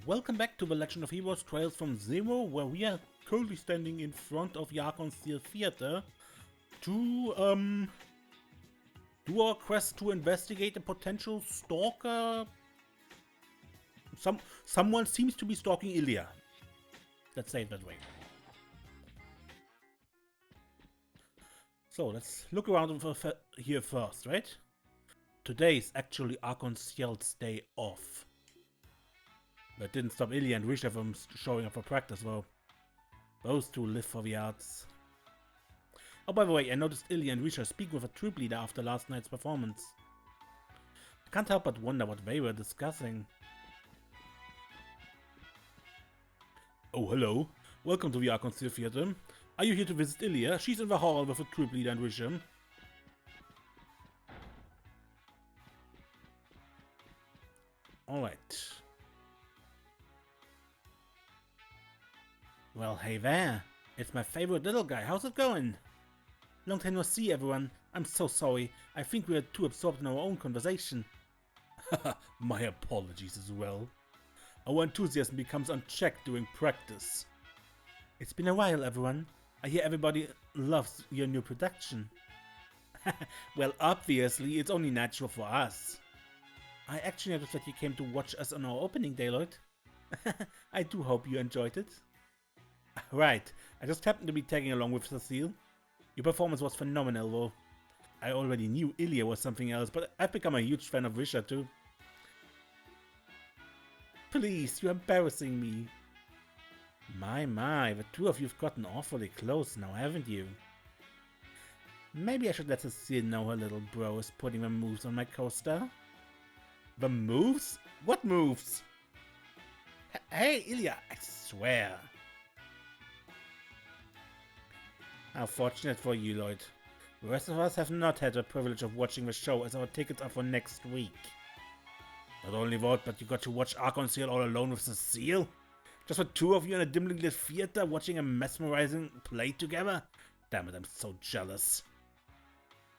Welcome back to the Legend of Heroes Trails from Zero, where we are currently standing in front of the Arc-En-Ciel theater to do our quest to investigate a potential stalker. Someone seems to be stalking Ilya. Let's say it that way. So let's look around here first, right? Today is actually Arc-En-Ciel's day off. That didn't stop Ilya and Risha from showing up for practice, though. Those two live for the arts. Oh, by the way, I noticed Ilya and Risha speaking with a troop leader after last night's performance. I can't help but wonder what they were discussing. Oh, hello. Welcome to the Arc-En-Ciel theater. Are you here to visit Ilya? She's in the hall with a troop leader and Risha. Alright. Well, hey there. It's my favorite little guy. How's it going? Long time no see, everyone. I'm so sorry. I think we are too absorbed in our own conversation. Haha, my apologies as well. Our enthusiasm becomes unchecked during practice. It's been a while, everyone. I hear everybody loves your new production. Well, obviously, it's only natural for us. I actually noticed that you came to watch us on our opening day, Lloyd. I do hope you enjoyed it. Right, I just happened to be tagging along with Cecile. Your performance was phenomenal, though. I already knew Ilya was something else, but I've become a huge fan of Risha too. Please, you're embarrassing me. My, the two of you've gotten awfully close now, haven't you? Maybe I should let Cecile know her little bro is putting the moves on my co-star. The moves? What moves? Hey, Ilya, I swear. How fortunate for you, Lloyd. The rest of us have not had the privilege of watching the show, as our tickets are for next week. Not only that, but you got to watch Arc-En-Ciel all alone with Cecile? Just the two of you in a dimly lit theater watching a mesmerizing play together? Damn it, I'm so jealous.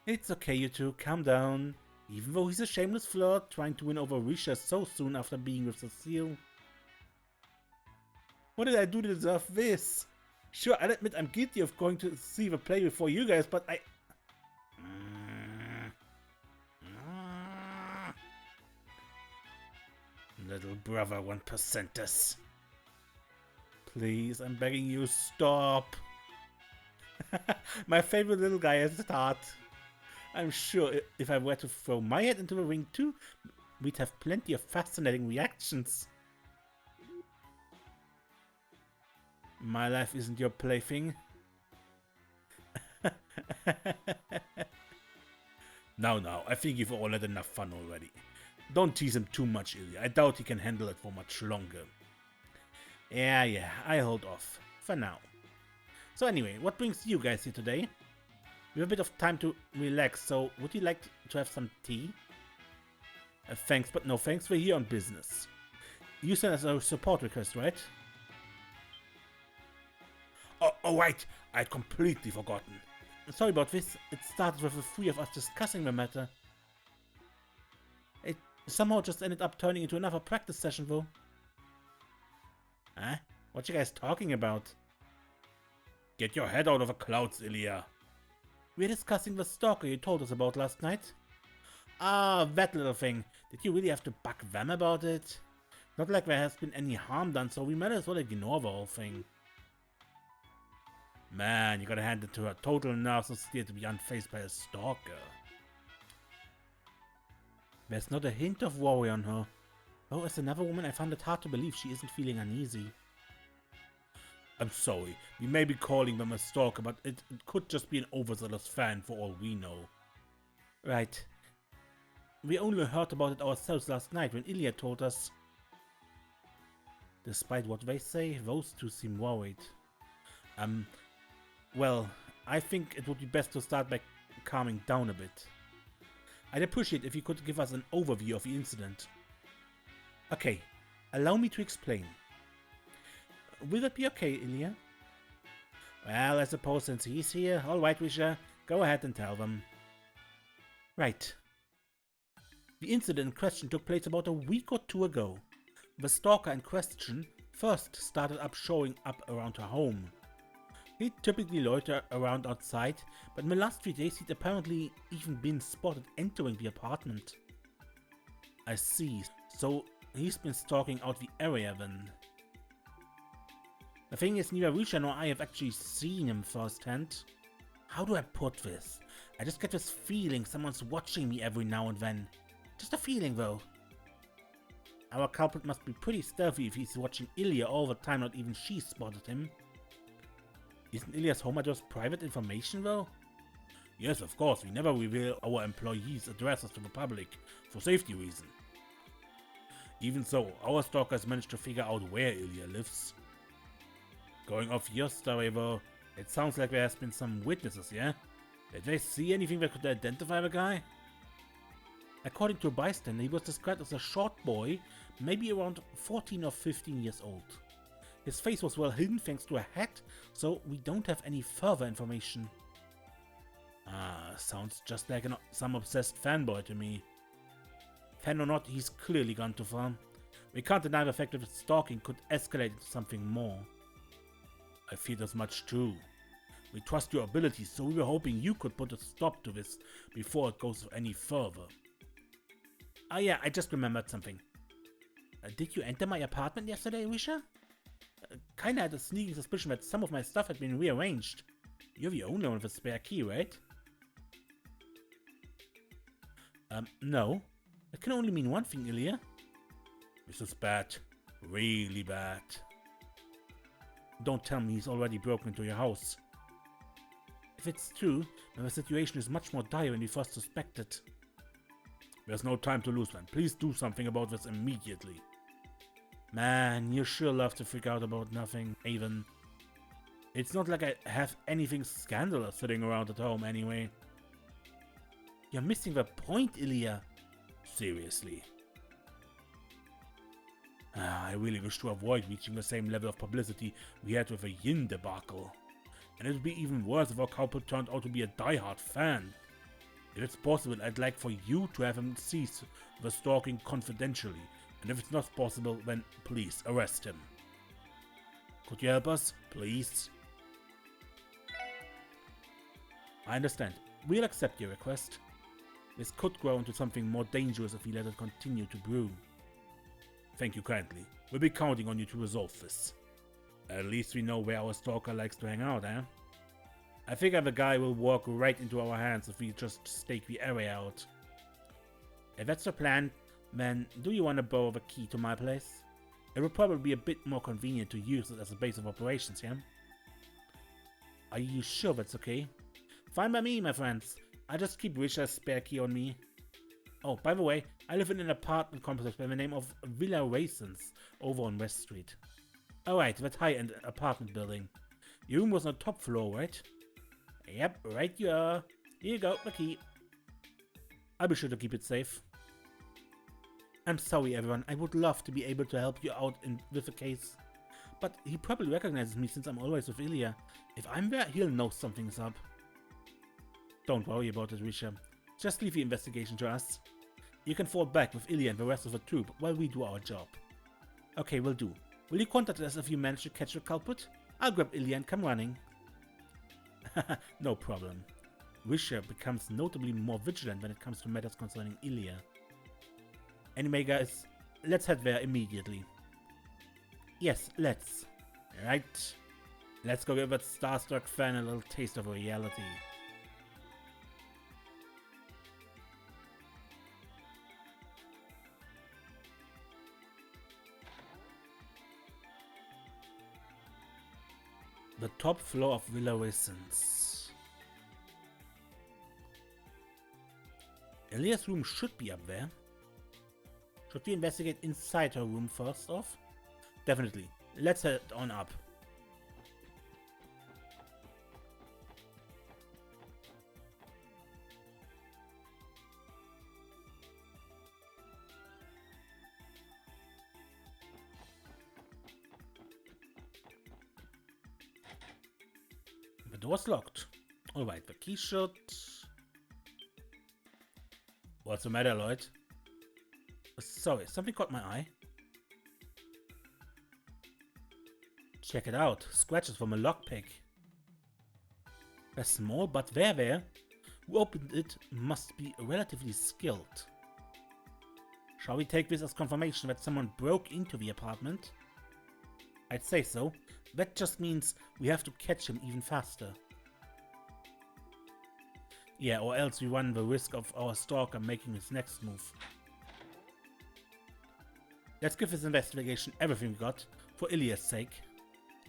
It's okay, you two, calm down. Even though he's a shameless flirt, trying to win over Risha so soon after being with Cecile. What did I do to deserve this? Sure, I'll admit I'm guilty of going to see the play before you guys, but I... Little brother 1%ers. Please, I'm begging you, stop. My favorite little guy has at heart. I'm sure if I were to throw my head into the ring too, we'd have plenty of fascinating reactions. My life isn't your plaything. Now, I think you've all had enough fun already. Don't tease him too much, Ilya. I doubt he can handle it for much longer. Yeah, I'll hold off. For now. So anyway, what brings you guys here today? We have a bit of time to relax, so would you like to have some tea? Thanks, but no thanks. We're here on business. You sent us a support request, right? Oh right, I'd completely forgotten. Sorry about this. It started with the three of us discussing the matter. It somehow just ended up turning into another practice session, though. Huh? What you guys talking about? Get your head out of the clouds, Ilya. We're discussing the stalker you told us about last night. Ah, that little thing. Did you really have to bug them about it? Not like there has been any harm done, so we might as well ignore the whole thing. Man, you gotta hand it to her. Total narcissist to be unfazed by a stalker. There's not a hint of worry on her. Oh, as another woman, I found it hard to believe she isn't feeling uneasy. I'm sorry, we may be calling them a stalker, but it could just be an overzealous fan for all we know. Right. We only heard about it ourselves last night when Ilya told us. Despite what they say, those two seem worried. Well, I think it would be best to start by calming down a bit. I'd appreciate if you could give us an overview of the incident. Okay, allow me to explain. Will that be okay, Ilya? Well, I suppose since he's here, alright Risha, go ahead and tell them. Right. The incident in question took place about a week or two ago. The stalker in question first started showing up around her home. He'd typically loiter around outside, but in the last few days he'd apparently even been spotted entering the apartment. I see, so he's been stalking out the area then. The thing is, neither Risha nor I have actually seen him firsthand. How do I put this? I just get this feeling someone's watching me every now and then. Just a feeling though. Our culprit must be pretty stealthy if he's watching Ilya all the time, not even she spotted him. Isn't Ilya's home address private information though? Yes, of course, we never reveal our employees' addresses to the public, for safety reasons. Even so, our stalkers managed to figure out where Ilya lives. Going off your story though, it sounds like there has been some witnesses, yeah? Did they see anything that could identify the guy? According to a bystander, he was described as a short boy, maybe around 14 or 15 years old. His face was well hidden thanks to a hat, so we don't have any further information. Sounds just like some obsessed fanboy to me. Fan or not, he's clearly gone too far. We can't deny the fact that his stalking could escalate into something more. I feel as much too. We trust your abilities, so we were hoping you could put a stop to this before it goes any further. Oh yeah, I just remembered something. Did you enter my apartment yesterday, Risha? Kinda had a sneaking suspicion that some of my stuff had been rearranged. You're the only one with a spare key, right? No. That can only mean one thing, Ilya. This is bad. Really bad. Don't tell me he's already broken into your house. If it's true, then the situation is much more dire than we first suspected. There's no time to lose, man. Please do something about this immediately. Man, you sure love to freak out about nothing, even. It's not like I have anything scandalous sitting around at home anyway. You're missing the point, Ilya. Seriously. I really wish to avoid reaching the same level of publicity we had with the Yin debacle. And it would be even worse if our culprit turned out to be a die-hard fan. If it's possible, I'd like for you to have him cease the stalking confidentially. And if it's not possible, then please arrest him. Could you help us, please? I understand. We'll accept your request. This could grow into something more dangerous if we let it continue to brew. Thank you kindly. We'll be counting on you to resolve this. At least we know where our stalker likes to hang out, eh? I figure the guy will walk right into our hands if we just stake the area out. If that's the plan, then do you want to borrow the key to my place? It will probably be a bit more convenient to use it as a base of operations, yeah? Are you sure that's okay? Fine by me, my friends. I just keep Risha's spare key on me. Oh, by the way, I live in an apartment complex by the name of Villa Raisins over on West Street. Alright, that high-end apartment building. Your room was on the top floor, right? Yep, right you are. Here you go, the key. I'll be sure to keep it safe. I'm sorry everyone, I would love to be able to help you out with the case. But he probably recognizes me since I'm always with Ilya. If I'm there, he'll know something's up. Don't worry about it, Risha. Just leave the investigation to us. You can fall back with Ilya and the rest of the troop while we do our job. Okay, will do. Will you contact us if you manage to catch the culprit? I'll grab Ilya and come running. No problem. Risha becomes notably more vigilant when it comes to matters concerning Ilya. Anyway guys, let's head there immediately. Yes, let's. Right. Let's go give that starstruck fan a little taste of reality. The top floor of Villa Raisins. Ilya's room should be up there. Should we investigate inside her room first off? Definitely. Let's head on up. The door's locked. Alright, the key should... What's the matter, Lloyd? Sorry, something caught my eye. Check it out. Scratches from a lockpick. They're small, but there. Who opened it must be relatively skilled. Shall we take this as confirmation that someone broke into the apartment? I'd say so. That just means we have to catch him even faster. Yeah, or else we run the risk of our stalker making his next move. Let's give this investigation everything we got, for Ilya's sake.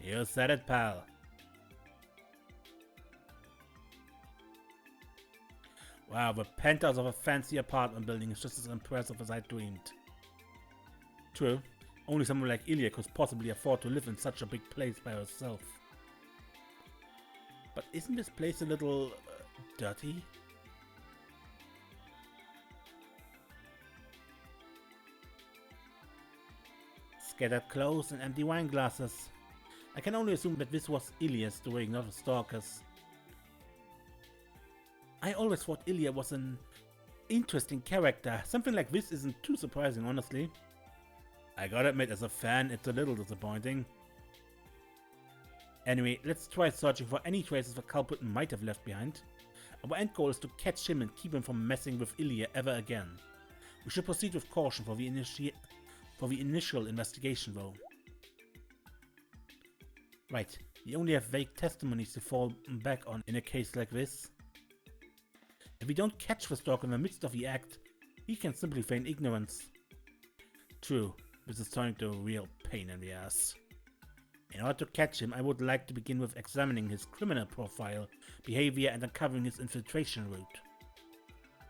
You said it, pal. Wow, the penthouse of a fancy apartment building is just as impressive as I dreamed. True, only someone like Ilya could possibly afford to live in such a big place by herself. But isn't this place a little dirty? Scattered clothes and empty wine glasses. I can only assume that this was Ilya's doing, not the Stalker's. I always thought Ilya was an interesting character. Something like this isn't too surprising, honestly. I gotta admit, as a fan, it's a little disappointing. Anyway, let's try searching for any traces the culprit might have left behind. Our end goal is to catch him and keep him from messing with Ilya ever again. We should proceed with caution for the initial investigation, though. Right, we only have vague testimonies to fall back on in a case like this. If we don't catch the stalker in the midst of the act, he can simply feign ignorance. True, this is turning to a real pain in the ass. In order to catch him, I would like to begin with examining his criminal profile, behavior, and uncovering his infiltration route.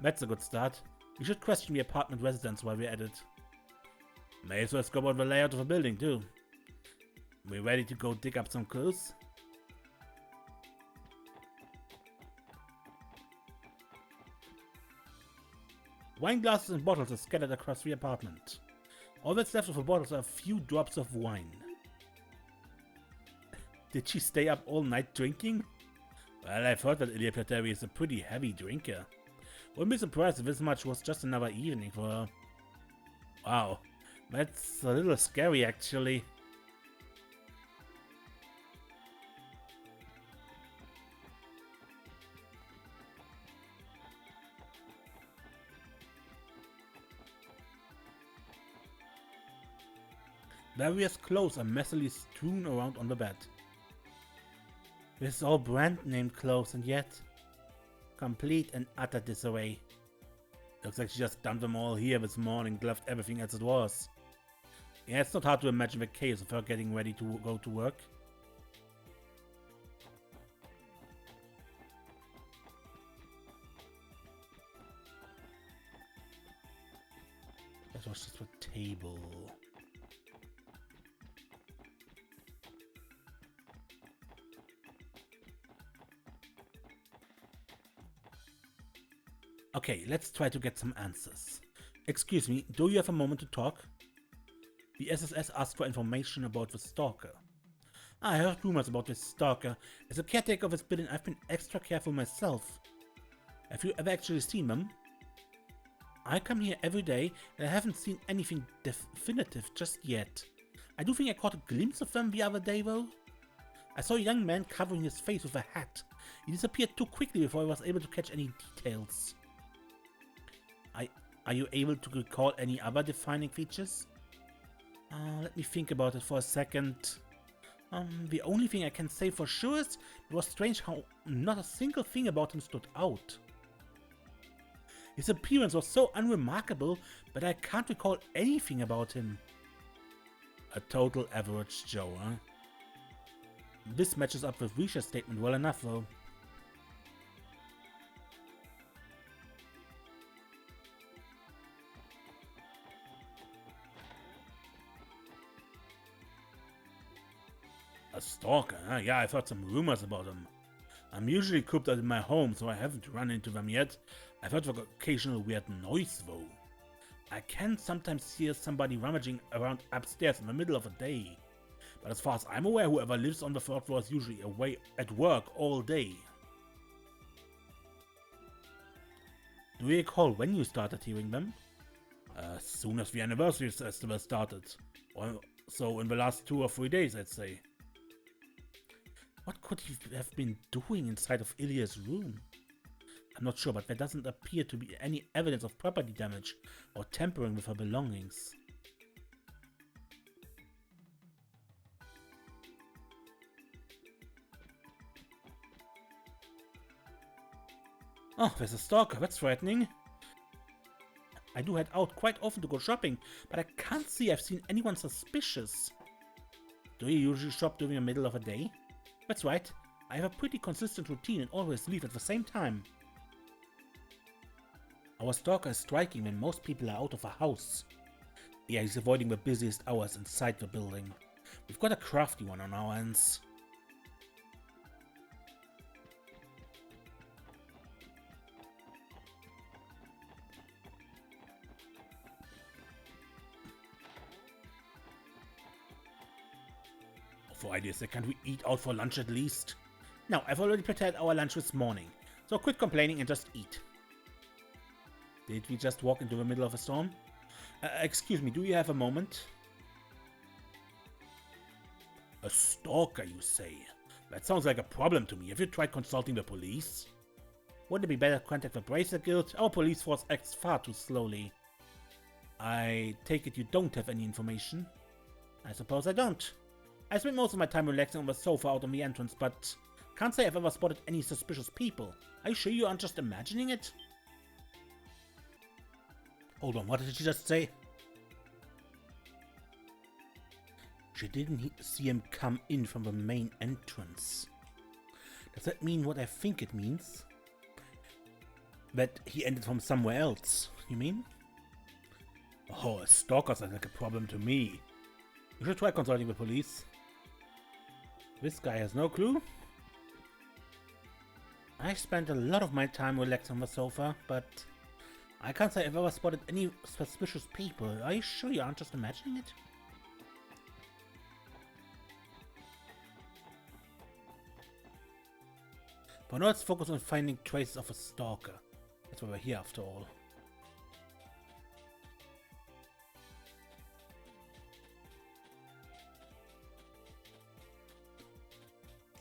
That's a good start. We should question the apartment residents while we're at it. May as well scope out the layout of the building too. We ready to go dig up some clues? Wine glasses and bottles are scattered across the apartment. All that's left of the bottles are a few drops of wine. Did she stay up all night drinking? Well, I've heard that Ilya Platiere is a pretty heavy drinker. Wouldn't be surprised if this much was just another evening for her. Wow, that's a little scary actually. Various clothes are messily strewn around on the bed. This is all brand name clothes and yet complete and utter disarray. Looks like she just dumped them all here this morning, left everything as it was. Yeah, it's not hard to imagine the chaos of her getting ready to go to work. That was just a table. Okay, let's try to get some answers. Excuse me, do you have a moment to talk? The SSS asked for information about the Stalker. I heard rumors about this Stalker. As a caretaker of this building, I've been extra careful myself. Have you ever actually seen them? I come here every day and I haven't seen anything definitive just yet. I do think I caught a glimpse of them the other day though. I saw a young man covering his face with a hat. He disappeared too quickly before I was able to catch any details. Are you able to recall any other defining features? Let me think about it for a second. The only thing I can say for sure is it was strange how not a single thing about him stood out. His appearance was so unremarkable, but I can't recall anything about him. A total average Joe, huh? This matches up with Risha's statement well enough though. A stalker, huh? Yeah, I've heard some rumors about him. I'm usually cooped up in my home, so I haven't run into them yet. I've heard of occasional weird noise though. I can sometimes hear somebody rummaging around upstairs in the middle of a day. But as far as I'm aware, whoever lives on the third floor is usually away at work all day. Do you recall when you started hearing them? As soon as the anniversary festival started. So in the last 2 or 3 days, I'd say. What could he have been doing inside of Ilya's room? I'm not sure, but there doesn't appear to be any evidence of property damage or tampering with her belongings. Oh, there's a stalker. That's frightening. I do head out quite often to go shopping, but I can't see I've seen anyone suspicious. Do you usually shop during the middle of a day? That's right. I have a pretty consistent routine and always leave at the same time. Our stalker is striking when most people are out of a house. Yeah, he's avoiding the busiest hours inside the building. We've got a crafty one on our hands. For ideas, can't we eat out for lunch at least? No, I've already prepared our lunch this morning, so quit complaining and just eat. Did we just walk into the middle of a storm? Excuse me, do you have a moment? A stalker, you say? That sounds like a problem to me. Have you tried consulting the police? Wouldn't it be better to contact the Bracer Guild? Our police force acts far too slowly. I take it you don't have any information? I suppose I don't. I spent most of my time relaxing on the sofa out on the entrance, but can't say I've ever spotted any suspicious people. Are you sure you aren't just imagining it? Hold on, what did she just say? She didn't see him come in from the main entrance. Does that mean what I think it means? That he ended from somewhere else, you mean? Oh, a stalker sounds like a problem to me. You should try consulting the police. This guy has no clue. I spent a lot of my time relaxed on the sofa, but I can't say I've ever spotted any suspicious people. Are you sure you aren't just imagining it? For now, let's focus on finding traces of a stalker. That's why we're here after all.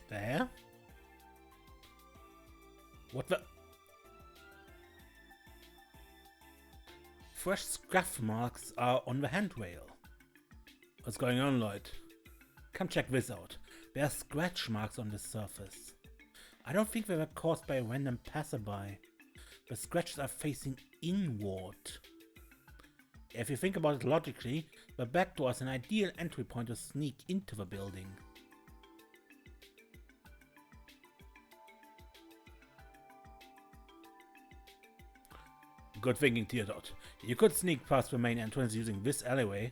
There? What the? Fresh scuff marks are on the handrail. What's going on, Lloyd? Come check this out. There are scratch marks on the surface. I don't think they were caused by a random passerby. The scratches are facing inward. If you think about it logically, the back door is an ideal entry point to sneak into the building. Good thinking, Theodot. You could sneak past the main entrance using this alleyway.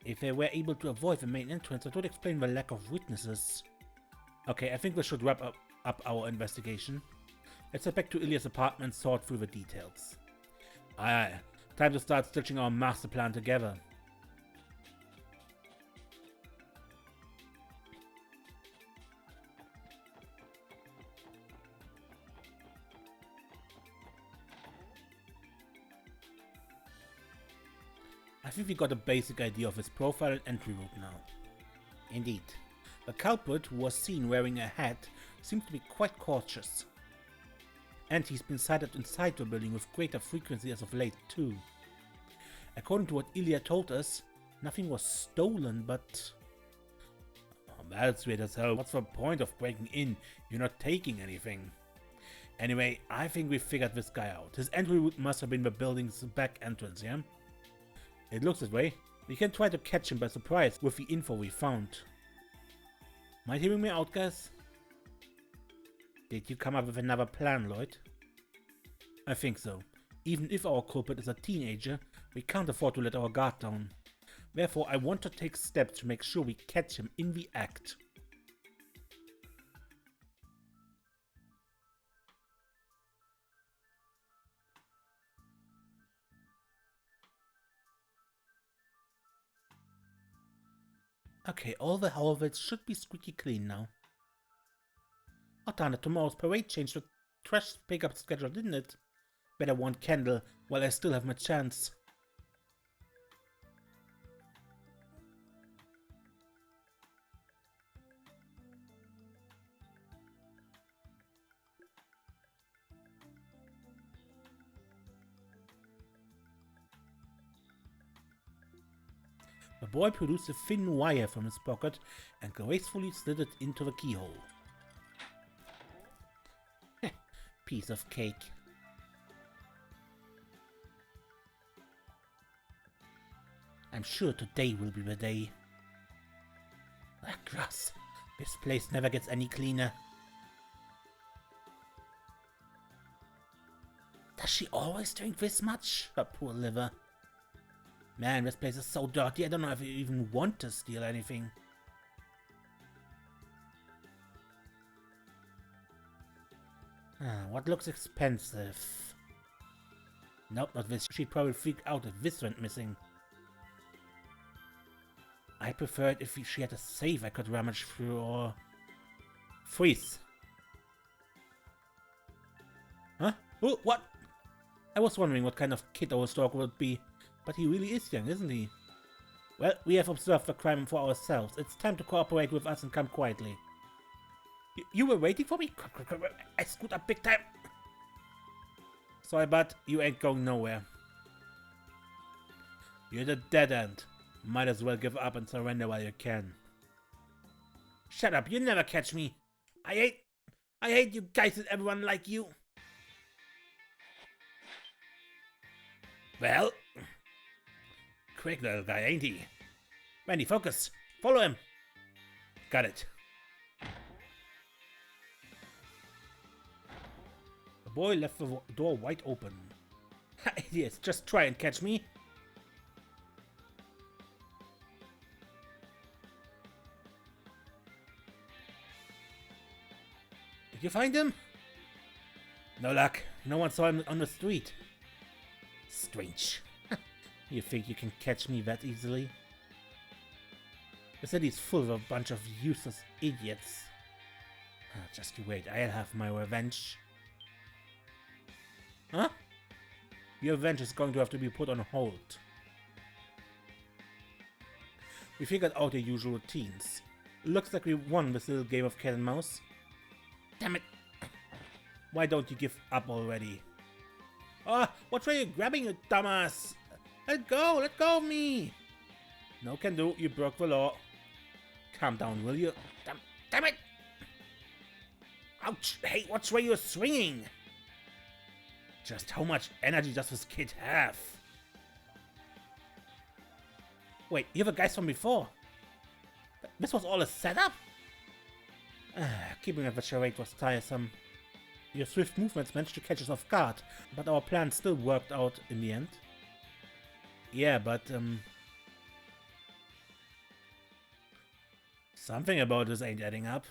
If they were able to avoid the main entrance, that would explain the lack of witnesses. Okay, I think we should wrap up our investigation. Let's head back to Ilya's apartment and sort through the details. Aye, time to start stitching our master plan together. I think we got a basic idea of his profile and entry route now. Indeed. The culprit, who was seen wearing a hat, seems to be quite cautious. And he's been sighted inside the building with greater frequency as of late too. According to what Ilya told us, nothing was stolen, but... Oh, that's weird as hell. What's the point of breaking in if you're not taking anything? Anyway, I think we figured this guy out. His entry route must have been the building's back entrance, yeah? It looks that way. We can try to catch him by surprise with the info we found. Am I hearing me out, guys? Did you come up with another plan, Lloyd? I think so. Even if our culprit is a teenager, we can't afford to let our guard down. Therefore, I want to take steps to make sure we catch him in the act. Okay, all the hallways should be squeaky clean now. Oh darn it, tomorrow's parade changed the trash pickup schedule, didn't it? Better one candle while I still have my chance. The boy produced a thin wire from his pocket and gracefully slid it into the keyhole. Piece of cake. I'm sure today will be the day. Ah, gross. This place never gets any cleaner. Does she always drink this much? Her poor liver. Man, this place is so dirty, I don't know if you even want to steal anything. What looks expensive? Nope, not this. She'd probably freak out if this went missing. I prefer it if she had a safe I could rummage through or... freeze. Huh? Oh, what? I was wondering what kind of kid our stalker would be, but he really is young, isn't he? Well, we have observed the crime for ourselves. It's time to cooperate with us and come quietly. You were waiting for me? I screwed up big time. Sorry, but you ain't going nowhere. You're the dead end. Might as well give up and surrender while you can. Shut up, you never catch me. I hate you guys and everyone like you. Well, quick little guy, ain't he? Randy, focus. Follow him. Got it. The boy left the door wide open. Idiots, just try and catch me. Did you find him? No luck. No one saw him on the street. Strange. You think you can catch me that easily? The city's full of a bunch of useless idiots. Just you wait, I'll have my revenge. Huh? Your revenge is going to have to be put on hold. We figured out the usual routines. Looks like we won this little game of cat and mouse. Damn it! Why don't you give up already? Ah, what were you grabbing, you dumbass? Let go of me! No can do, you broke the law. Calm down, will you? Damn it! Ouch! Hey, what's where you're swinging? Just how much energy does this kid have? Wait, you're the guys from before? This was all a setup? Keeping up the charade was tiresome. Your swift movements managed to catch us off guard, but our plan still worked out in the end. Yeah, but something about this ain't adding up.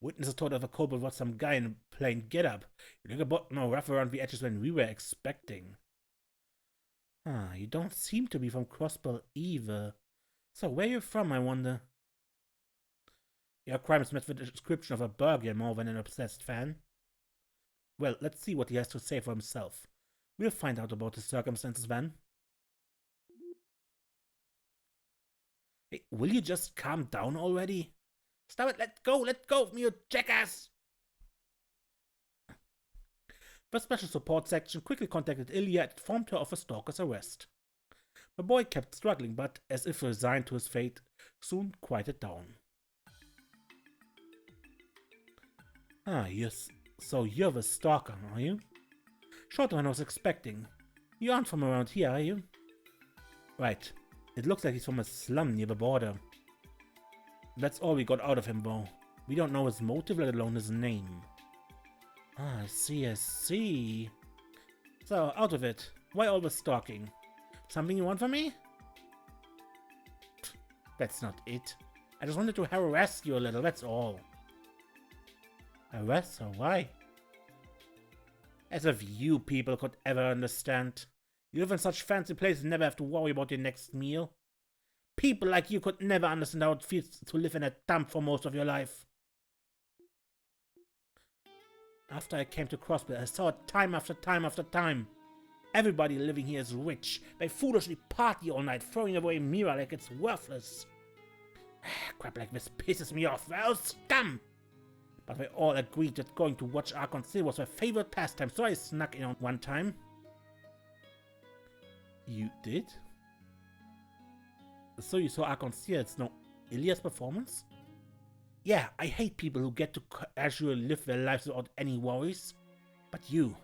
Witnesses told us the culprit was some guy in plain getup. You look about more rough around the edges than we were expecting. You don't seem to be from Crossbell either. So where you from, I wonder? Your crimes met the description of a burglar more than an obsessed fan. Well, let's see what he has to say for himself. We'll find out about his circumstances then. Hey, will you just calm down already? Stop it, let go of me, you jackass! The special support section quickly contacted Ilya and informed her of the stalker's arrest. The boy kept struggling, but, as if resigned to his fate, soon quieted down. Yes. So you're the stalker, are you? Shorter than I was expecting. You aren't from around here, are you? Right. It looks like he's from a slum near the border. That's all we got out of him, though. We don't know his motive, let alone his name. I see. So, out of it. Why all the stalking? Something you want from me? That's not it. I just wanted to harass you a little, that's all. Harass her? Why? As if you people could ever understand. You live in such fancy places and never have to worry about your next meal. People like you could never understand how it feels to live in a dump for most of your life. After I came to Crossbell, I saw it time after time. Everybody living here is rich. They foolishly party all night, throwing away Mira like it's worthless. Crap like this pisses me off. They're all scum! But they all agreed that going to watch Arc-En-Ciel was their favorite pastime, so I snuck in on one time. You did? So you saw Arc-En-Ciel, it's no Ilya's performance? Yeah, I hate people who get to casually live their lives without any worries. But you,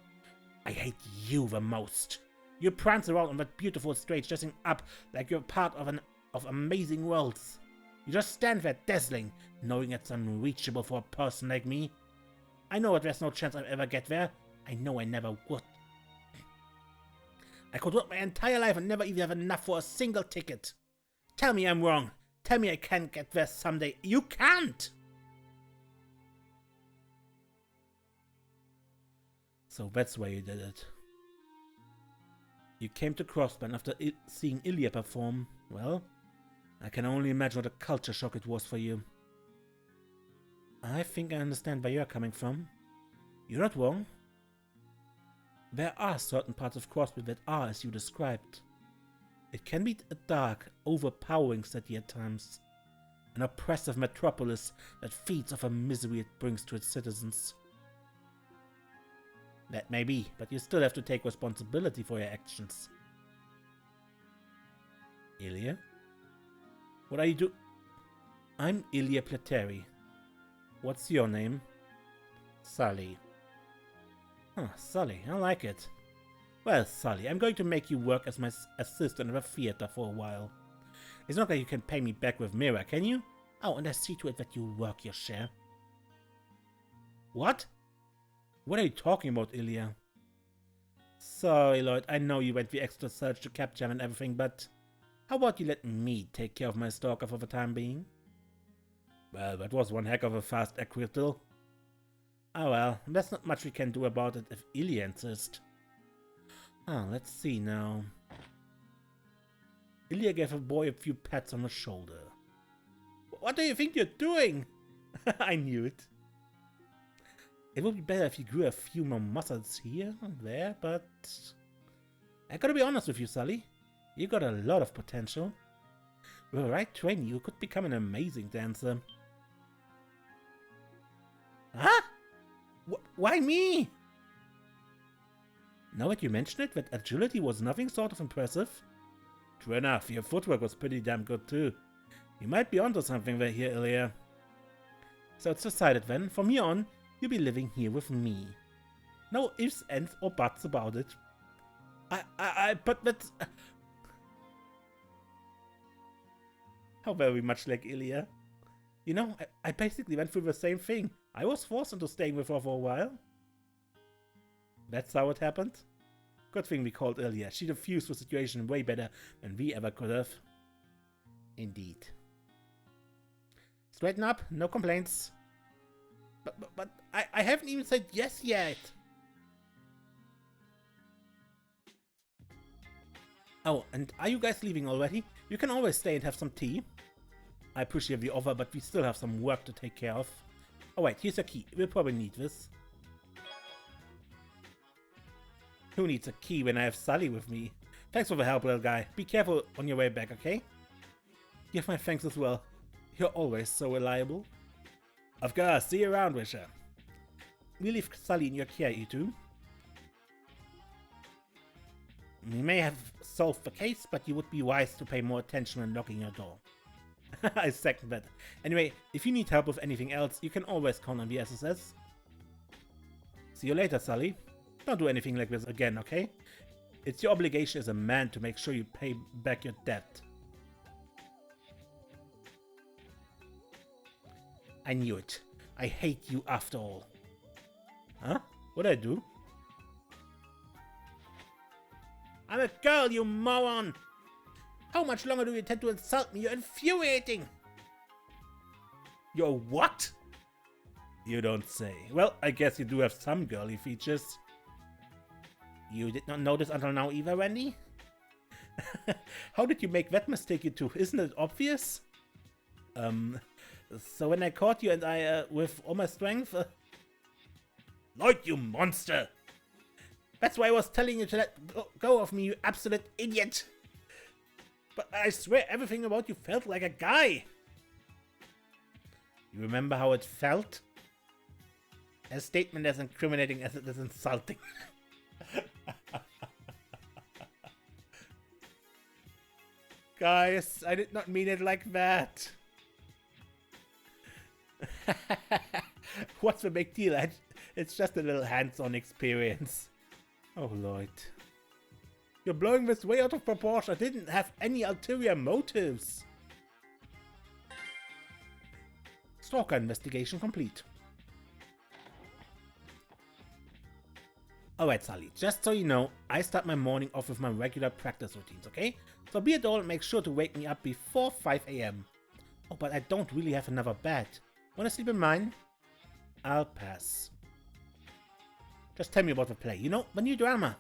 I hate you the most. You prance around on that beautiful stage dressing up like you're part of amazing worlds. You just stand there dazzling, knowing it's unreachable for a person like me. I know that there's no chance I'll ever get there. I know I never would. I could work my entire life and never even have enough for a single ticket. Tell me I'm wrong. Tell me I can't get there someday. You can't! So that's why you did it. You came to Crossband after seeing Ilya perform. Well, I can only imagine what a culture shock it was for you. I think I understand where you're coming from. You're not wrong. There are certain parts of Crossband that are as you described. It can be a dark, overpowering city at times. An oppressive metropolis that feeds off the misery it brings to its citizens. That may be, but you still have to take responsibility for your actions. Ilya? What are you doing? I'm Ilya Platiere. What's your name? Sully. Huh, Sully, I like it. Well, Sully, I'm going to make you work as my assistant at the theater for a while. It's not like you can pay me back with Mira, can you? Oh, and I see to it that you work your share. What? What are you talking about, Ilya? Sorry, Lloyd, I know you went the extra search to capture him and everything, but how about you let me take care of my stalker for the time being? Well, that was one heck of a fast acquittal. Oh well, there's not much we can do about it if Ilya insists. Ah, let's see now. Ilya gave the boy a few pats on the shoulder. What do you think you're doing? I knew it. It would be better if you grew a few more muscles here and there, but I gotta be honest with you, Sully. You got a lot of potential. With the right training, you could become an amazing dancer. Huh? Why me? Now that you mention it, that agility was nothing sort of impressive. True enough, your footwork was pretty damn good too. You might be onto something there here, Ilya. So it's decided then, from here on, you'll be living here with me. No ifs, ands, or buts about it. But that's... How very much like Ilya. You know, I basically went through the same thing. I was forced into staying with her for a while. That's how it happened? Good thing we called Ilya. She diffused the situation way better than we ever could have. Indeed. Straighten up, no complaints. But I haven't even said yes yet. Oh, and are you guys leaving already? You can always stay and have some tea. I appreciate the offer, but we still have some work to take care of. Oh wait, here's your key. We'll probably need this. Who needs a key when I have Sully with me? Thanks for the help, little guy. Be careful on your way back, okay? Give my thanks as well. You're always so reliable. Of course, see you around, Wisher. We leave Sully in your care, you two. We may have solved the case, but you would be wise to pay more attention when locking your door. I second that. Anyway, if you need help with anything else, you can always count on the SSS. See you later, Sully. Don't do anything like this again, okay? It's your obligation as a man to make sure you pay back your debt. I knew it. I hate you after all. Huh? What'd I do? I'm a girl, you moron! How much longer do you intend to insult me? You're infuriating! You're what? You don't say. Well, I guess you do have some girly features. You did not notice until now either, Randy? How did you make that mistake, you two? Isn't it obvious? So when I caught you and I, with all my strength... Lloyd, you monster! That's why I was telling you to let go of me, you absolute idiot! But I swear everything about you felt like a guy! You remember how it felt? A statement as incriminating as it is insulting. Guys, I did not mean it like that. What's the big deal? It's just a little hands-on experience. Oh, Lord. You're blowing this way out of proportion. I didn't have any ulterior motives. Stalker investigation complete. Alright, Sully, just so you know, I start my morning off with my regular practice routines, okay? So be it all, make sure to wake me up before 5 AM. Oh, but I don't really have another bed. Wanna sleep in mine? I'll pass. Just tell me about the play, you know, the new drama.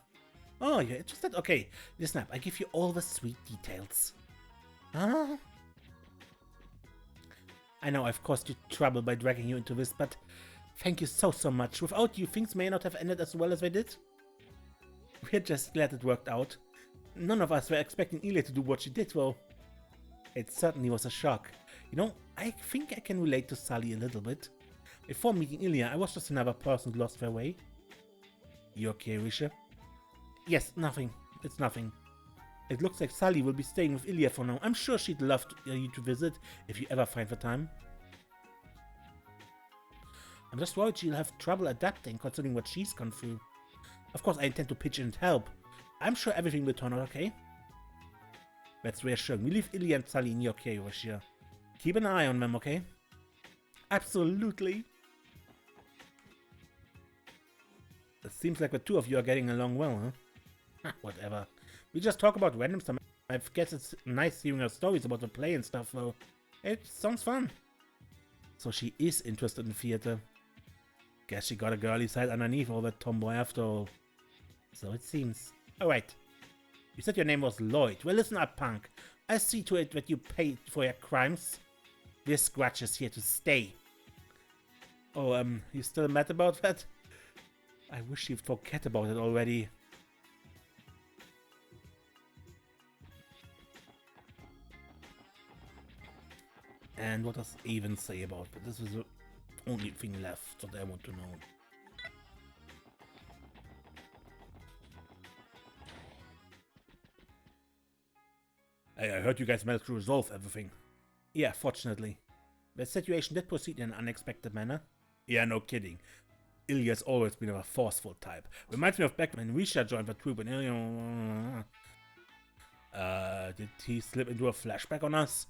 Oh, you're interested? Okay, listen up, I give you all the sweet details. Huh? I know I've caused you trouble by dragging you into this, but thank you so much. Without you, things may not have ended as well as they did. We're just glad it worked out. None of us were expecting Ilya to do what she did, though. It certainly was a shock. You know, I think I can relate to Sully a little bit. Before meeting Ilya, I was just another person who lost their way. You okay, Risha? Yes, nothing. It's nothing. It looks like Sully will be staying with Ilya for now. I'm sure she'd love you to visit if you ever find the time. I'm just worried she'll have trouble adapting considering what she's gone through. Of course, I intend to pitch in and help. I'm sure everything will turn out okay. That's reassuring. We leave Ilya and Sully in your care, Risha. Keep an eye on them, okay? Absolutely. It seems like the two of you are getting along well, huh? Whatever. We just talk about random stuff. I guess it's nice hearing her stories about the play and stuff, though. It sounds fun. So she is interested in theater. Guess she got a girly side underneath all that tomboy after all. So it seems. Alright. You said your name was Lloyd. Well, listen up, punk. I'll see to it that you pay for your crimes. This scratch is here to stay. Oh, you still mad about that? I wish you'd forget about it already. And what does Even say about it? This is the only thing left that I want to know. I heard you guys managed to resolve everything. Yeah, fortunately. The situation did proceed in an unexpected manner. Yeah, no kidding. Ilya's always been a forceful type. Reminds me of back when Risha joined the troop and Ilya... did he slip into a flashback on us?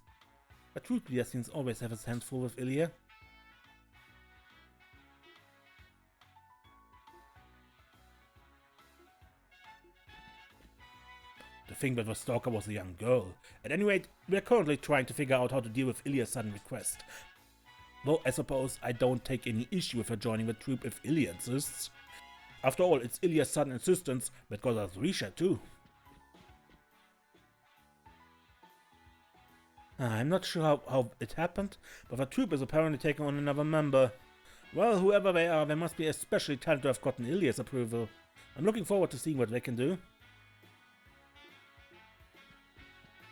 The troop leader seems always have his hands full with Ilya. To think that the Stalker was a young girl. At any rate, we are currently trying to figure out how to deal with Ilya's sudden request. Though I suppose I don't take any issue with her joining the troop if Ilya insists. After all, it's Ilya's sudden insistence that got us Risha too. I'm not sure how it happened, but the troop is apparently taking on another member. Well, whoever they are, they must be especially talented to have gotten Ilya's approval. I'm looking forward to seeing what they can do.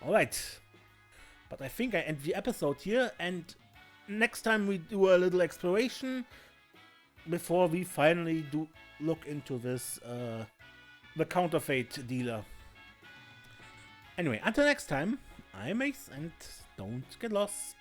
Alright, but I think I end the episode here, and next time we do a little exploration before we finally do look into this, the counterfeit dealer. Anyway, until next time, I'm Ace, and don't get lost.